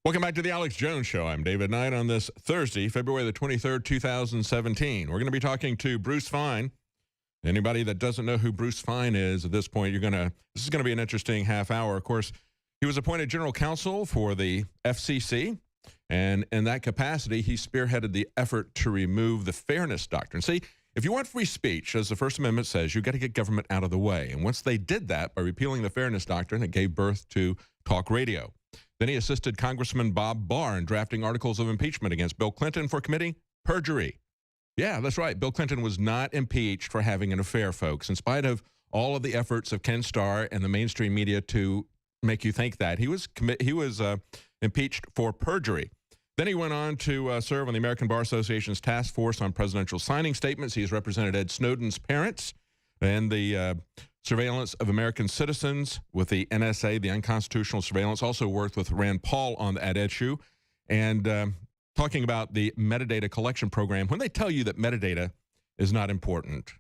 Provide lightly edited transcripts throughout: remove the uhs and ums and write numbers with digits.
Welcome back to the Alex Jones Show. I'm David Knight on this Thursday, February the 23rd, 2017. We're going to be talking to Bruce Fein. Anybody that doesn't know who Bruce Fein is at this point, this is going to be an interesting half hour. Of course, he was appointed general counsel for the FCC, and in that capacity, he spearheaded the effort to remove the fairness doctrine. See, if you want free speech, as the First Amendment says, you've got to get government out of the way. And once they did that by repealing the fairness doctrine, it gave birth to talk radio. Then he assisted Congressman Bob Barr in drafting articles of impeachment against Bill Clinton for committing perjury. Yeah, that's right. Bill Clinton was not impeached for having an affair, folks. In spite of all of the efforts of Ken Starr and the mainstream media to make you think that, he was impeached for perjury. Then he went on to serve on the American Bar Association's task force on presidential signing statements. He's represented Ed Snowden's parents and the surveillance of American citizens with the NSA, the unconstitutional surveillance. Also worked with Rand Paul on that issue. And talking about the metadata collection program, when they tell you that metadata is not important,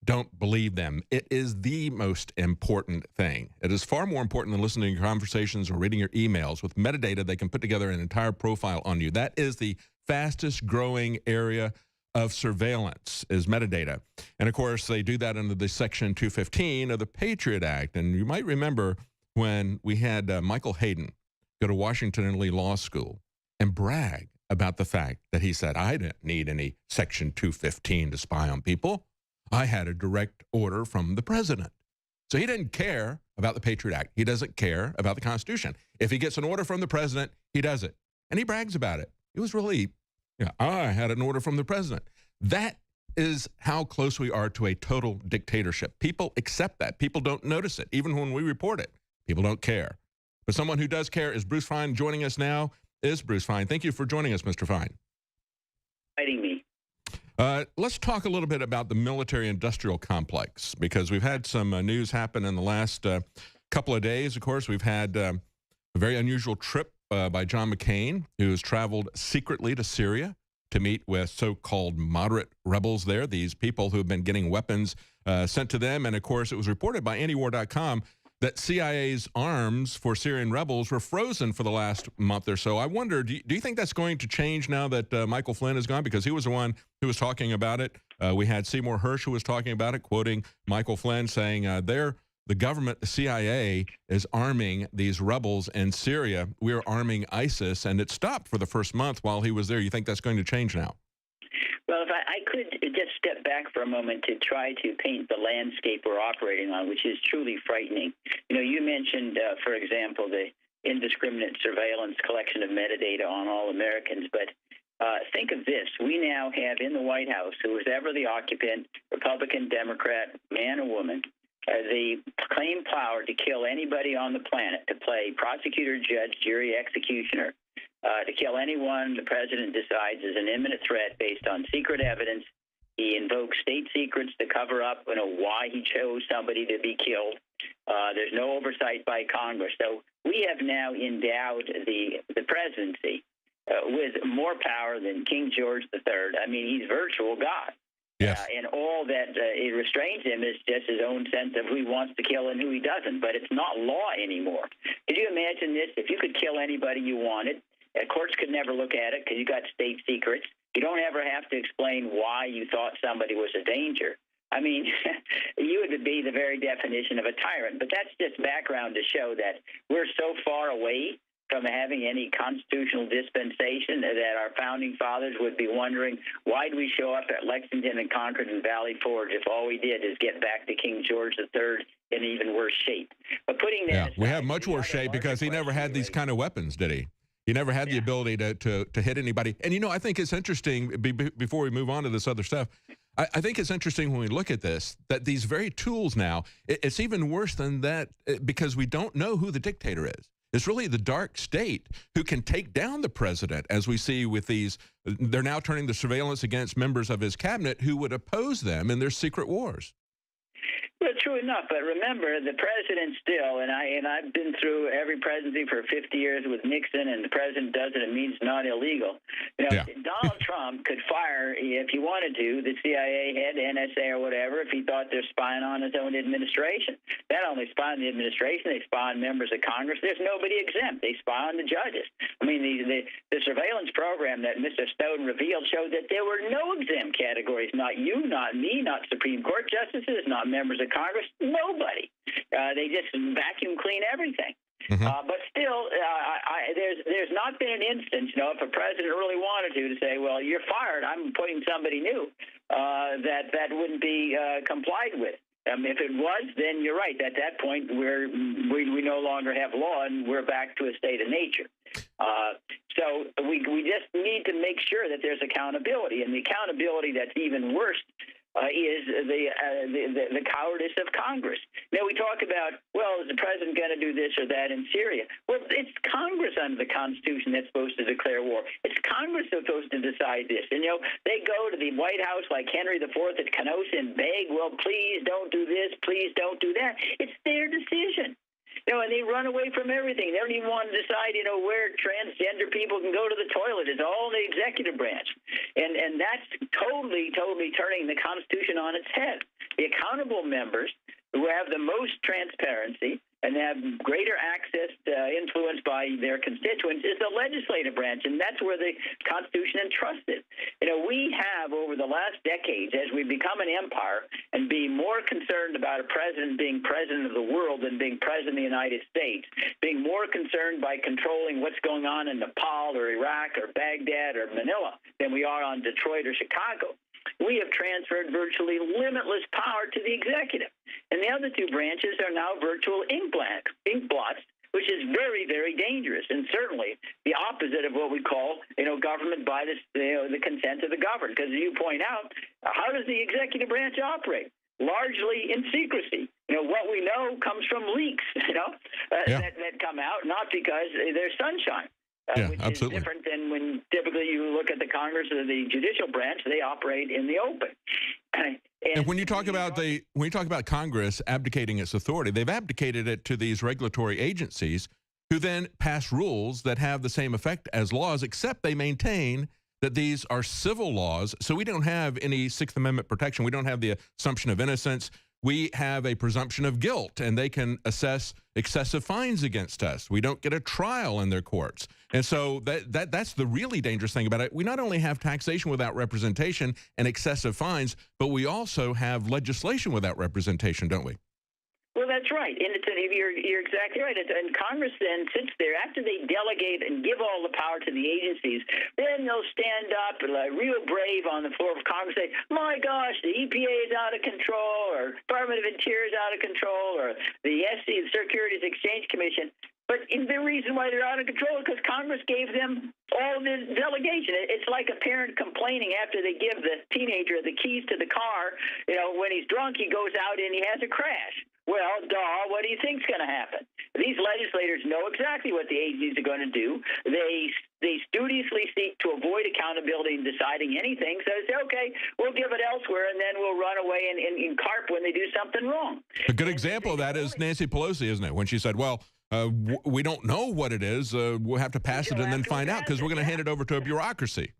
don't believe them. It is the most important thing. It is far more important than listening to your conversations or reading your emails. With metadata, they can put together an entire profile on you. That is the fastest growing area of surveillance, is metadata. And of course, they do that under the Section 215 of the Patriot Act. And you might remember when we had Michael Hayden go to Washington and Lee Law School and brag about the fact that he said, I didn't need any Section 215 to spy on people. I had a direct order from the president. So he didn't care about the Patriot Act. He doesn't care about the Constitution. If he gets an order from the president, he does it. And he brags about it. It was really, I had an order from the president. That is how close we are to a total dictatorship. People accept that. People don't notice it. Even when we report it, people don't care. But someone who does care is Bruce Fein. Joining us now is Bruce Fein. Thank you for joining us, Mr. Fein. Inviting me. Let's talk a little bit about the military-industrial complex, because we've had some news happen in the last couple of days. Of course, we've had a very unusual trip by John McCain, who has traveled secretly to Syria to meet with so-called moderate rebels there, these people who have been getting weapons sent to them. And, of course, it was reported by antiwar.com that CIA's arms for Syrian rebels were frozen for the last month or so. I wonder, do you think that's going to change now that Michael Flynn is gone? Because he was the one who was talking about it. We had Seymour Hersh who was talking about it, quoting Michael Flynn, saying the government, the CIA, is arming these rebels in Syria. We're arming ISIS, and it stopped for the first month while he was there. You think that's going to change now? Well, if I could just step back for a moment to try to paint the landscape we're operating on, which is truly frightening. You mentioned, for example, the indiscriminate surveillance collection of metadata on all Americans, but think of this. We now have in the White House, who was ever the occupant, Republican, Democrat, man or woman, the claimed power to kill anybody on the planet, to play prosecutor, judge, jury, executioner, to kill anyone the president decides is an imminent threat based on secret evidence. He invokes state secrets to cover up why he chose somebody to be killed. There's no oversight by Congress. So we have now endowed the presidency with more power than King George III. I mean, he's virtual God. Yes. And all that it restrains him is just his own sense of who he wants to kill and who he doesn't. But it's not law anymore. Could you imagine this? If you could kill anybody you wanted, courts could never look at it because you got state secrets. You don't ever have to explain why you thought somebody was a danger. I mean, you would be the very definition of a tyrant. But that's just background to show that we're so far away from having any constitutional dispensation that our founding fathers would be wondering, why do we show up at Lexington and Concord and Valley Forge if all we did is get back to King George III in even worse shape? But putting that aside, we have much worse shape because he never had these kind of weapons, did he? He never had the ability to hit anybody. And, I think it's interesting, before we move on to this other stuff, I think it's interesting when we look at this, that these very tools now, it's even worse than that because we don't know who the dictator is. It's really the dark state who can take down the president, as we see with these. They're now turning the surveillance against members of his cabinet who would oppose them in their secret wars. Well, true enough, but remember, the president still, and I've been through every presidency for 50 years with Nixon, and the president does it, it means not illegal. Donald Trump could fire, if he wanted to, the CIA head, NSA or whatever, if he thought they're spying on his own administration. That on. They spy on the administration. They spy on members of Congress. There's nobody exempt. They spy on the judges. I mean, the surveillance program that Mr. Snowden revealed showed that there were no exempt categories. Not you, not me, not Supreme Court justices, not members of Congress. Nobody. They just vacuum clean everything. But still, there's not been an instance, if a president really wanted to say, well, you're fired, I'm appointing somebody new, that wouldn't be complied with. If it was, then you're right. At that point, we no longer have law, and we're back to a state of nature. So we just need to make sure that there's accountability, and the accountability that's even worse is the cowardice of Congress. Now, we talk about, well, is the president going to do this or that in Syria? Well, it's Congress under the Constitution that's supposed to declare war. It's Congress that's supposed to decide this. And, they go to the White House like Henry IV at Kenosha and beg, well, please don't do this, please don't do that. It's their decision. And they run away from everything. They don't even want to decide, where transgender people can go to the toilet. It's all the executive branch. And that's totally turning the Constitution on its head. The accountable members who have the most transparency and have greater access to influence by their constituents is the legislative branch, and that's where the Constitution entrusted. We have, over the last decades, as we become an empire and be more concerned about a president being president of the world than being president of the United States, being more concerned by controlling what's going on in Nepal or Iraq or Baghdad or Manila than we are on Detroit or Chicago. We have transferred virtually limitless power to the executive. And the other two branches are now virtual ink blots, which is very, very dangerous, and certainly the opposite of what we call, government by the consent of the governed. Because as you point out, how does the executive branch operate? Largely in secrecy. What we know comes from leaks, that come out, not because there's sunshine. Which absolutely. is different than when typically you look at the Congress or the judicial branch; they operate in the open. And when you talk about Congress abdicating its authority, they've abdicated it to these regulatory agencies, who then pass rules that have the same effect as laws, except they maintain that these are civil laws. So we don't have any Sixth Amendment protection. We don't have the assumption of innocence. We have a presumption of guilt, and they can assess excessive fines against us. We don't get a trial in their courts. And so that's the really dangerous thing about it. We not only have taxation without representation and excessive fines, but we also have legislation without representation, don't we? Well, that's right, and you're exactly right. And Congress then sits there after they delegate and give all the power to the agencies. Then they'll stand up real brave on the floor of Congress, and say, "My gosh, the EPA is out of control," or "Department of Interior is out of control," or the SC, the Securities Exchange Commission. But the reason why they're out of control is because Congress gave them all the delegation. It's like a parent complaining after they give the teenager the keys to the car. When he's drunk, he goes out and he has a crash. Well, what do you think's going to happen? These legislators know exactly what the agencies are going to do. They studiously seek to avoid accountability in deciding anything. So they say, okay, we'll give it elsewhere, and then we'll run away and carp when they do something wrong. A good example of that is Nancy Pelosi, isn't it? When she said, well, we don't know what it is. We'll have to pass it and then find out, because we're going to hand it over to a bureaucracy.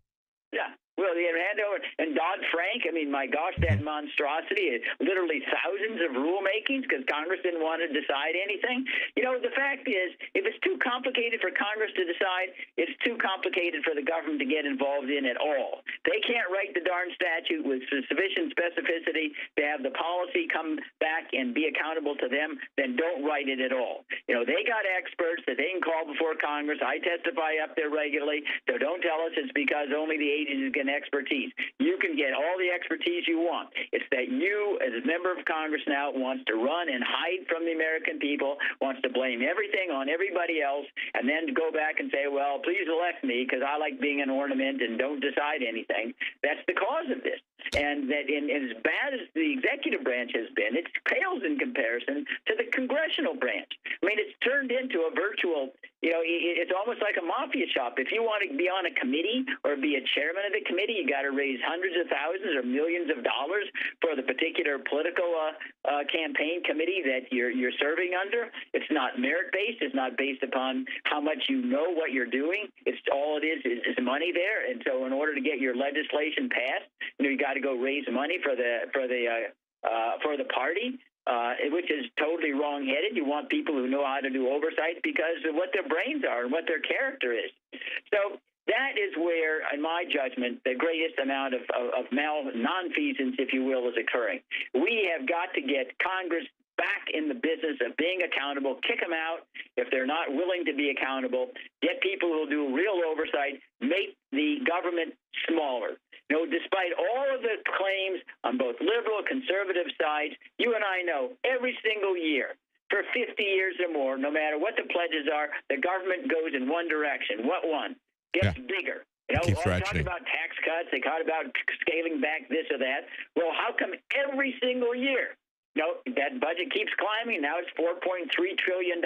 Yeah. Well, they hand over, and Dodd-Frank, my gosh, that monstrosity, literally thousands of rulemakings because Congress didn't want to decide anything. The fact is, if it's too complicated for Congress to decide, it's too complicated for the government to get involved in at all. They can't write the darn statute with sufficient specificity to have the policy come back and be accountable to them, then don't write it at all. They got experts that they can call before Congress. I testify up there regularly, so don't tell us it's because only the agencies get expertise. You can get all the expertise you want. It's that you, as a member of Congress now, wants to run and hide from the American people, wants to blame everything on everybody else, and then go back and say, well, please elect me because I like being an ornament and don't decide anything. That's the cause of this. And that as bad as the executive branch has been, it pales in comparison to the congressional branch. It's turned into a virtual, it's almost like a mafia shop. If you want to be on a committee or be a chairman of the committee, you got to raise hundreds of thousands or millions of dollars for the particular political campaign committee that you're serving under. It's not merit-based. It's not based upon how much you know what you're doing. It's all it is money there. And so in order to get your legislation passed, you got to go raise money for the party. which is totally wrong-headed. You want people who know how to do oversight because of what their brains are and what their character is. So that is where, in my judgment, the greatest amount of nonfeasance, if you will, is occurring. We have got to get Congress back in the business of being accountable, kick them out if they're not willing to be accountable, get people who will do real oversight, make the government smaller. You know, despite all of the claims on both liberal and conservative sides, you and I know every single year for 50 years or more, no matter what the pledges are, the government goes in one direction. What one? Gets bigger. You know, they talk about tax cuts, they talk about scaling back this or that. Well, how come every single year, you know, that budget keeps climbing? Now it's $4.3 trillion.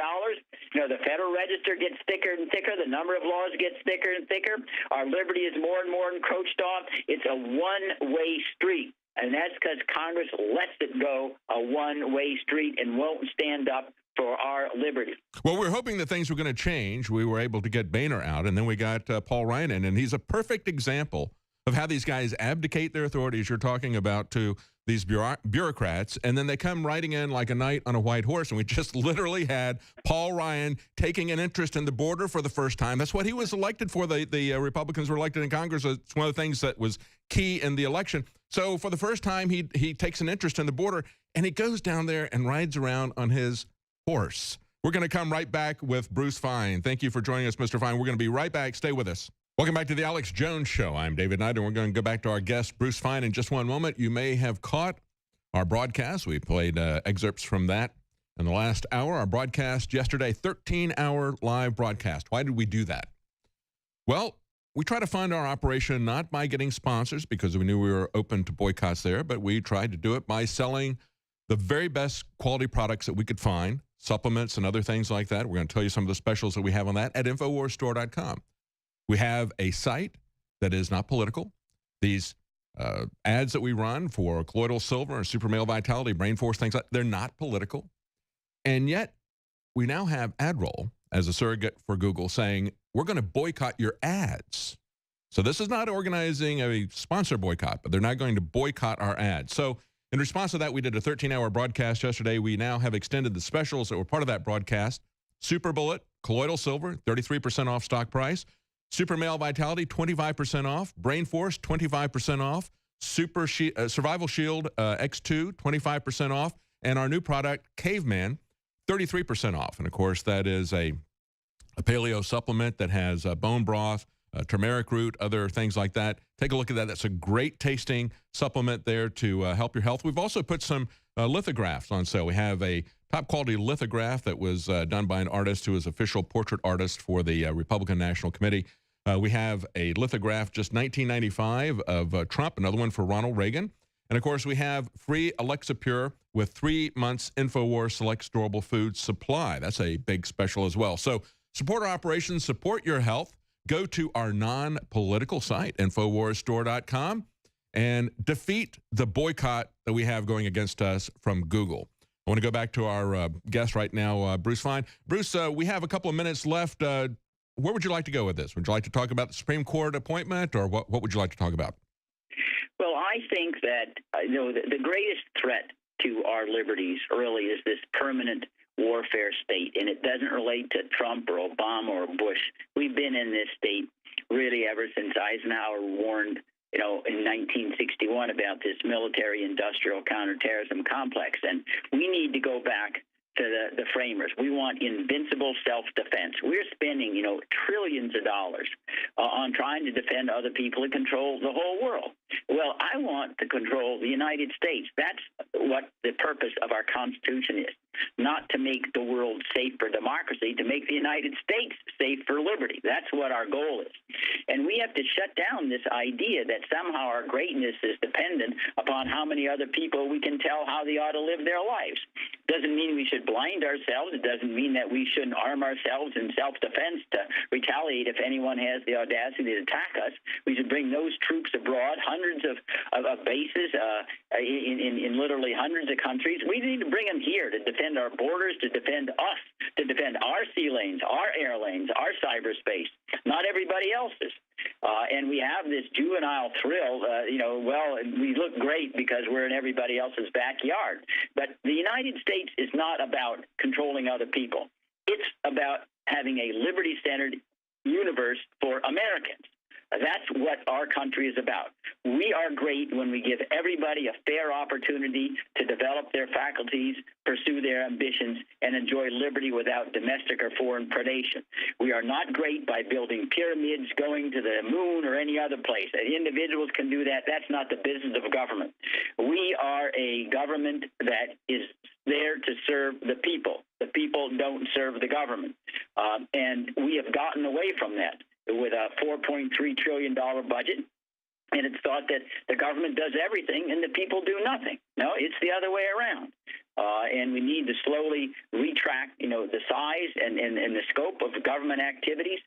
You know, the Federal Register gets thicker and thicker. The number of laws gets thicker and thicker. Our liberty is more and more encroached on. It's a one-way street. And that's because Congress lets it go a one-way street and won't stand up for our liberty. Well, we're hoping that things were going to change. We were able to get Boehner out, and then we got Paul Ryan in, and he's a perfect example of how these guys abdicate their authorities you're talking about to these bureaucrats, and then they come riding in like a knight on a white horse, and we just literally had Paul Ryan taking an interest in the border for the first time. That's what he was elected for. The Republicans were elected in Congress. It's one of the things that was key in the election. So for the first time, he takes an interest in the border, and he goes down there and rides around on his horse. We're going to come right back with Bruce Fine. Thank you for joining us, Mr. Fine. We're going to be right back. Stay with us. Welcome back to the Alex Jones Show. I'm David Knight, and we're going to go back to our guest, Bruce Fine, in just one moment. You may have caught our broadcast. We played excerpts from that in the last hour. Our broadcast yesterday, 13-hour live broadcast. Why did we do that? Well, we try to fund our operation not by getting sponsors because we knew we were open to boycotts there, but we tried to do it by selling the very best quality products that we could find, supplements and other things like that. We're going to tell you some of the specials that we have on that at InfoWarsStore.com. We have a site that is not political. These ads that we run for colloidal silver and super male vitality, brain force, things like that, they're not political. And yet we now have AdRoll as a surrogate for Google saying, we're going to boycott your ads. So this is not organizing a sponsor boycott, but they're not going to boycott our ads. So in response to that, we did a 13-hour broadcast yesterday. We now have extended the specials that were part of that broadcast. Super Bullet, colloidal silver, 33% off stock price. Super Male Vitality, 25% off. Brain Force, 25% off. Survival Shield X2, 25% off. And our new product, Caveman, 33% off. And, of course, that is a paleo supplement that has bone broth, turmeric root, other things like that. Take a look at that. That's a great tasting supplement there to help your health. We've also put some lithographs on sale. We have a top quality lithograph that was done by an artist who is official portrait artist for the Republican National Committee. We have a lithograph, just $19.95 of Trump, another one for Ronald Reagan. And of course, we have free Alexa Pure with 3 months InfoWars Select Storable Food Supply. That's a big special as well. So support our operations, support your health. Go to our non-political site, InfoWarsStore.com, and defeat the boycott that we have going against us from Google. I want to go back to our guest right now, Bruce Fine. Bruce, we have a couple of minutes left. Where would you like to go with this? Would you like to talk about the Supreme Court appointment, or what would you like to talk about? Well, I think that the greatest threat to our liberties really is this permanent warfare state, and it doesn't relate to Trump or Obama or Bush. We've been in this state really ever since Eisenhower warned, in 1961 about this military-industrial counterterrorism complex, and we need to go back to the framers. We want invincible self-defense. We're spending, trillions of dollars on trying to defend other people and control the whole world. Well, I want to control the United States. That's what the purpose of our Constitution is, not to make the world safe for democracy, to make the United States safe for liberty. That's what our goal is. And we have to shut down this idea that somehow our greatness is dependent upon how many other people we can tell how they ought to live their lives. Doesn't mean we should blind ourselves. It doesn't mean that we shouldn't arm ourselves in self-defense to retaliate if anyone has the audacity to attack us. We should bring those troops abroad, hundreds of bases in literally hundreds of countries. We need to bring them here to defend our borders, to defend us, to defend our sea lanes, our air lanes, our cyberspace, not everybody else's. And we have this juvenile thrill, well, we look great because we're in everybody else's backyard. But the United States is not about controlling other people. It's about having a liberty-centered universe for Americans. That's what our country is about. We are great when we give everybody a fair opportunity to develop their faculties, pursue their ambitions, and enjoy liberty without domestic or foreign predation. We are not great by building pyramids, going to the moon, or any other place. Individuals can do that. That's not the business of government. We are a government that is there to serve the people. The people don't serve the government. And we have gotten away from that with a $4.3 trillion budget, and it's thought that the government does everything and the people do nothing. No, it's the other way around. And we need to slowly retract, the size and the scope of government activities,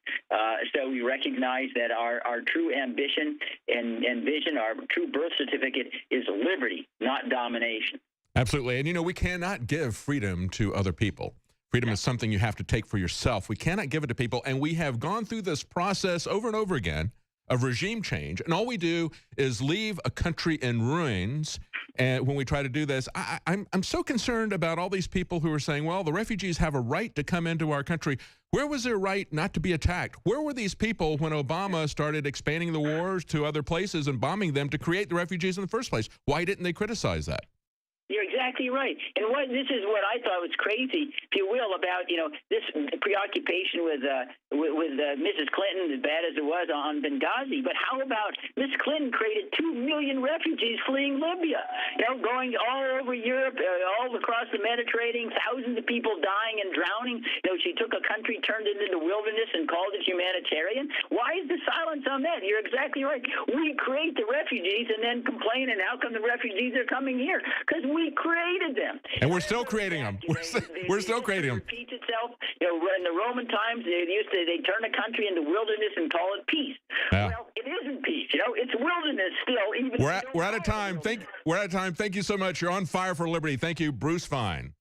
so we recognize that our true ambition and vision, our true birth certificate, is liberty, not domination. Absolutely. And, we cannot give freedom to other people. Freedom is something you have to take for yourself. We cannot give it to people. And we have gone through this process over and over again of regime change. And all we do is leave a country in ruins. And when we try to do this, I'm so concerned about all these people who are saying, well, the refugees have a right to come into our country. Where was their right not to be attacked? Where were these people when Obama started expanding the wars to other places and bombing them to create the refugees in the first place? Why didn't they criticize that? You're exactly right. And this is what I thought was crazy, if you will, about this preoccupation with Mrs. Clinton, as bad as it was on Benghazi. But how about Mrs. Clinton created 2 million refugees fleeing Libya, going all over Europe, all across the Mediterranean, thousands of people dying and drowning. She took a country, turned it into wilderness, and called it humanitarian. Why is the silence on that? You're exactly right. We create the refugees and then complain, and how come the refugees are coming here? Because we created them, and we're still creating them. We're still creating them. It repeats itself. In the Roman times, they turn a country into wilderness and call it peace. Yeah. Well, it isn't peace. It's wilderness still. Even we're out of time. We're out of time. Thank you so much. You're on fire for liberty. Thank you, Bruce Fine.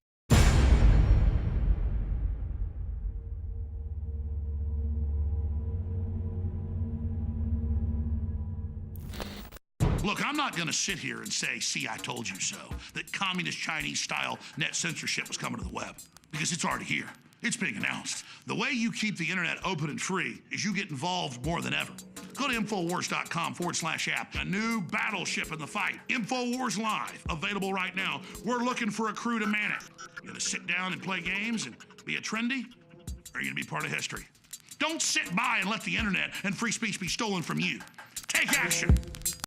Look, I'm not going to sit here and say, see, I told you so, that communist Chinese-style net censorship was coming to the web, because it's already here. It's being announced. The way you keep the internet open and free is you get involved more than ever. Go to Infowars.com/app. A new battleship in the fight. Infowars Live, available right now. We're looking for a crew to man it. You going to sit down and play games and be a trendy? Or are you going to be part of history? Don't sit by and let the internet and free speech be stolen from you. Take action.